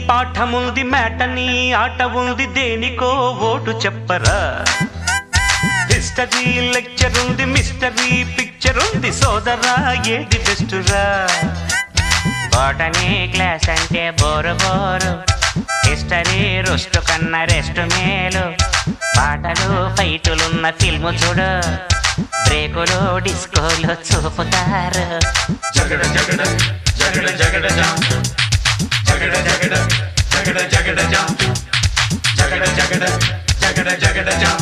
పాఠముంది matinee ఆట ఉంది దేనికో ఓటు చెప్పరా హిస్టరీ లెక్చర్ ఉంది మిస్టరీ పిక్చర్ ఉంది సోదరా ఏది బెస్టురా బోటనీ క్లాస్ అంటే బోరు బోరు హిస్టరీ రుస్ట్ కన్నా రెస్ట్ మేలు పాటలు ఫైటులున్న ఫిల్ము చూడు బ్రేకులు డిస్కోలు చూపుతారు జగడ జగడ జగడ జగడ జాం జగడ జగడ జగడ జగడ జాం జగడ జగడ జగడ జగడ జాం